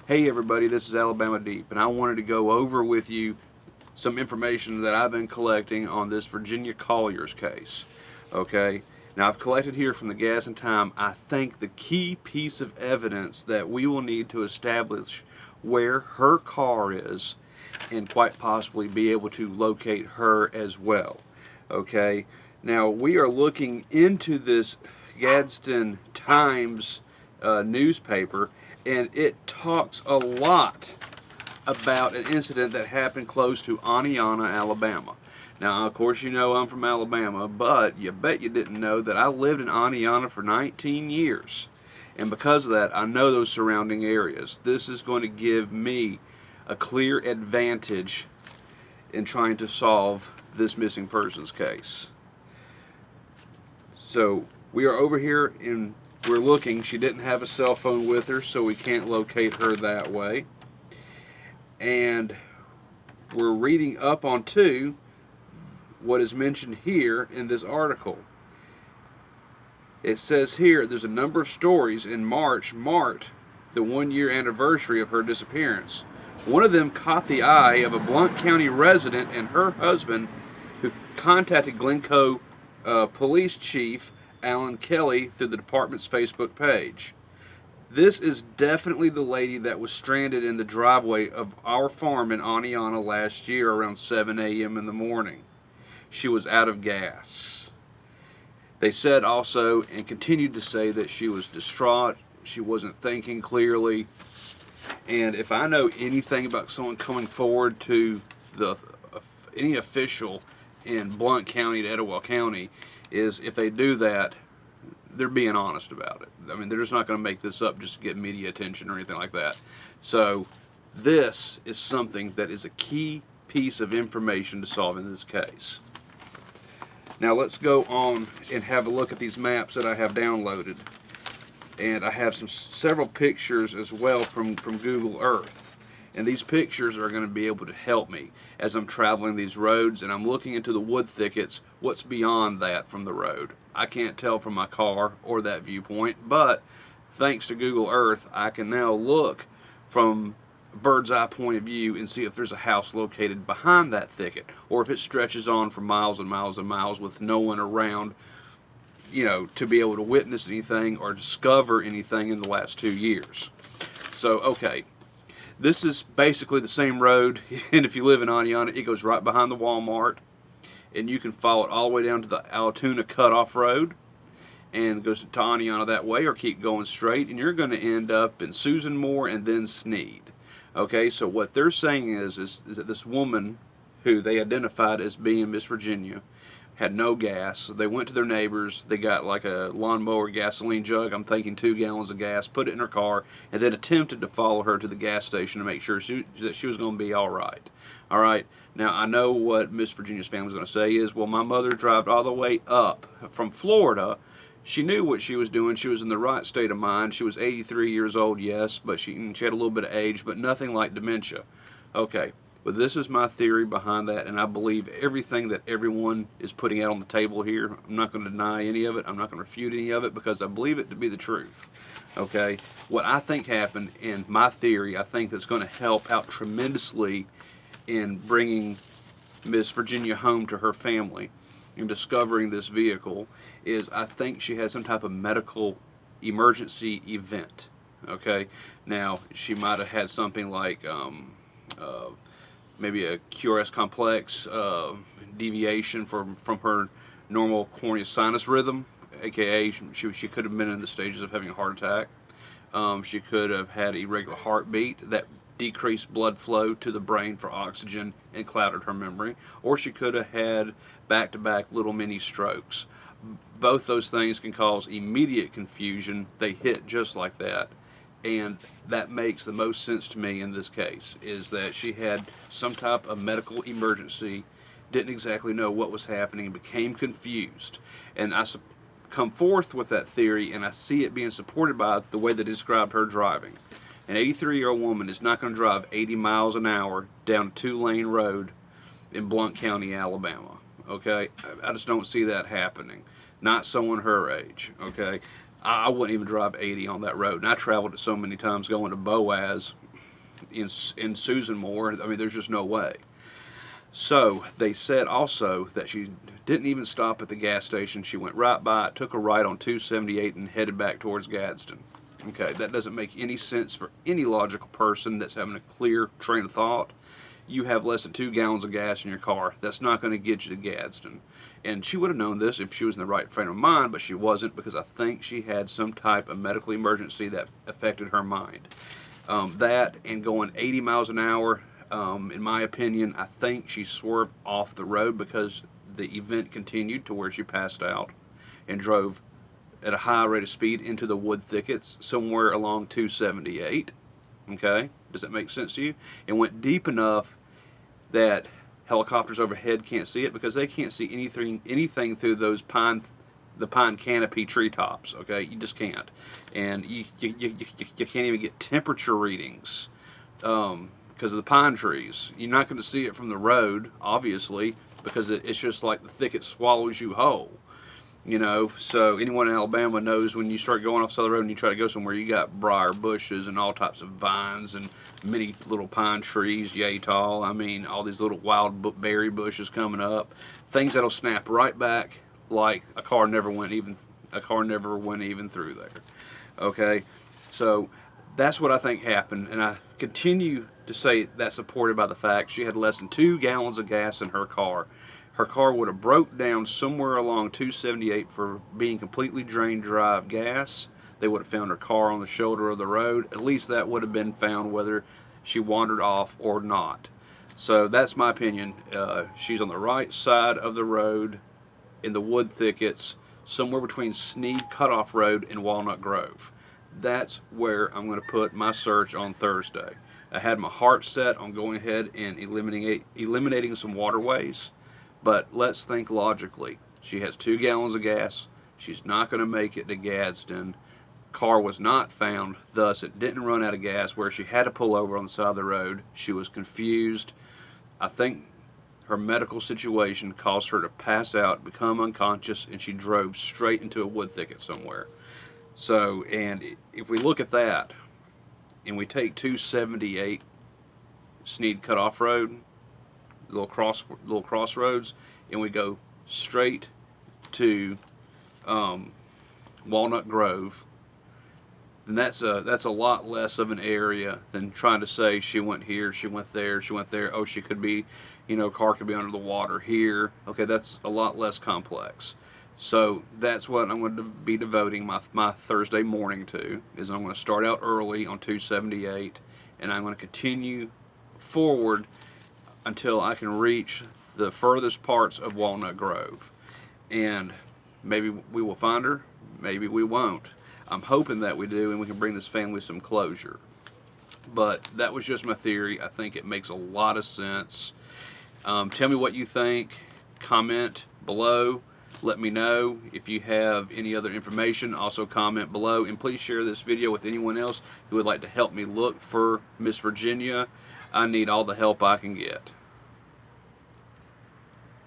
Hey everybody, this is Alabama Deep, and I wanted to go over with you some information that I've been collecting on this Virginia Collier's case. Okay, now I've collected here from the Gas and Time, I think the key piece of evidence that we will need to establish where her car is and quite possibly be able to locate her as well. Okay, now we are looking into this Gadsden Times newspaper, and it talks a lot about an incident that happened close to Aniana, Alabama. Now, of course, you know I'm from Alabama, but you bet you didn't know that I lived in Aniana for 19 years. And because of that, I know those surrounding areas. This is going to give me a clear advantage in trying to solve this missing persons case. So we are over here and we're looking. She didn't have a cell phone with her, so we can't locate her that way. And we're reading up onto what is mentioned here in this article. It says here there's a number of stories in March marked the 1-year anniversary of her disappearance. One of them caught the eye of a Blount County resident and her husband, who contacted Glencoe Police Chief Alan Kelly through the department's Facebook page. This is definitely the lady that was stranded in the driveway of our farm in Aniana last year around 7 a.m. in the morning. She was out of gas. They said also, and continued to say, that she was distraught, she wasn't thinking clearly. And if I know anything about someone coming forward to any official in Blount County to Etowah County, is if they do that, they're being honest about it. I mean, they're just not going to make this up just to get media attention or anything like that. So this is something that is a key piece of information to solving this case. Now let's go on and have a look at these maps that I have downloaded. And I have several pictures as well from Google Earth. And these pictures are going to be able to help me as I'm traveling these roads and I'm looking into the wood thickets, what's beyond that from the road. I can't tell from my car or that viewpoint, but thanks to Google Earth, I can now look from a bird's eye point of view and see if there's a house located behind that thicket, or if it stretches on for miles and miles and miles with no one around, you know, to be able to witness anything or discover anything in the last 2 years. So, okay. This is basically the same road, and if you live in Aniana, it goes right behind the Walmart, and you can follow it all the way down to the Altoona Cutoff Road, and goes to Aniana that way, or keep going straight, and you're going to end up in Susan Moore and then Sneed. Okay, so what they're saying is that this woman, who they identified as being Miss Virginia, had no gas. They went to their neighbors, they got like a lawnmower gasoline jug, I'm thinking 2 gallons of gas, put it in her car, and then attempted to follow her to the gas station to make sure that she was going to be alright. Alright, now I know what Miss Virginia's family is going to say is, well, my mother drove all the way up from Florida. She knew what she was doing. She was in the right state of mind. She was 83 years old, yes, but she had a little bit of age, but nothing like dementia. Okay. But this is my theory behind that, and I believe everything that everyone is putting out on the table here. I'm not going to deny any of it. I'm not going to refute any of it because I believe it to be the truth. Okay? What I think happened, in my theory, I think that's going to help out tremendously in bringing Miss Virginia home to her family and discovering this vehicle, is I think she had some type of medical emergency event. Okay? Now, she might have had something like maybe a QRS complex deviation from her normal coronary sinus rhythm, aka she could have been in the stages of having a heart attack. She could have had irregular heartbeat that decreased blood flow to the brain for oxygen and clouded her memory, or she could have had back-to-back little mini strokes. Both those things can cause immediate confusion. They hit just like that. And that makes the most sense to me in this case, is that she had some type of medical emergency, didn't exactly know what was happening, became confused. And I come forth with that theory, and I see it being supported by the way they described her driving. An 83-year-old woman is not going to drive 80 miles an hour down a 2-lane road in Blount County, Alabama. Okay? I just don't see that happening. Not someone her age. Okay? I wouldn't even drive 80 on that road. And I traveled it so many times going to Boaz. in Susan more. I mean, there's just no way. So they said also that she didn't even stop at the gas station. She went right by it, took a right on 278, and headed back towards Gadsden. Okay, that doesn't make any sense for any logical person that's having a clear train of thought. You have less than 2 gallons of gas in your car. That's not going to get you to Gadsden. And she would have known this if she was in the right frame of mind, but she wasn't, because I think she had some type of medical emergency that affected her mind. That and going 80 miles an hour, in my opinion, I think she swerved off the road because the event continued to where she passed out and drove at a high rate of speed into the wood thickets somewhere along 278. Okay, does that make sense to you? And went deep enough that helicopters overhead can't see it, because they can't see anything through those the pine canopy treetops. Okay, you just can't, and you can't even get temperature readings because of the pine trees. You're not going to see it from the road, obviously, because it's just like the thicket swallows you whole. You know, so anyone in Alabama knows when you start going off the side of the road and you try to go somewhere, you got briar bushes and all types of vines and many little pine trees, yay tall. I mean, all these little wild berry bushes coming up, things that'll snap right back like a car never went even through there. Okay, so that's what I think happened, and I continue to say that's supported by the fact she had less than 2 gallons of gas in her car. Her car would have broke down somewhere along 278 for being completely drained dry of gas. They would have found her car on the shoulder of the road. At least that would have been found whether she wandered off or not. So that's my opinion. She's on the right side of the road in the wood thickets, somewhere between Sneed Cutoff Road and Walnut Grove. That's where I'm going to put my search on Thursday. I had my heart set on going ahead and eliminating some waterways. But let's think logically. She has 2 gallons of gas. She's not going to make it to Gadsden. Car was not found, thus it didn't run out of gas where she had to pull over on the side of the road. She was confused. I think her medical situation caused her to pass out, become unconscious, and she drove straight into a wood thicket somewhere. So, and if we look at that, and we take 278 Sneed Cutoff Road, little crossroads, and we go straight to Walnut Grove, then that's a lot less of an area than trying to say she went here, she went there, she went there. Oh, she could be, car could be under the water here. Okay, that's a lot less complex. So that's what I'm going to be devoting my Thursday morning to. Is I'm going to start out early on 278, and I'm going to continue forward until I can reach the furthest parts of Walnut Grove. And maybe we will find her, maybe we won't. I'm hoping that we do, and we can bring this family some closure. But that was just my theory. I think it makes a lot of sense. Tell me what you think. Comment below. Let me know if you have any other information. Also comment below, and please share this video with anyone else who would like to help me look for Miss Virginia. I need all the help I can get.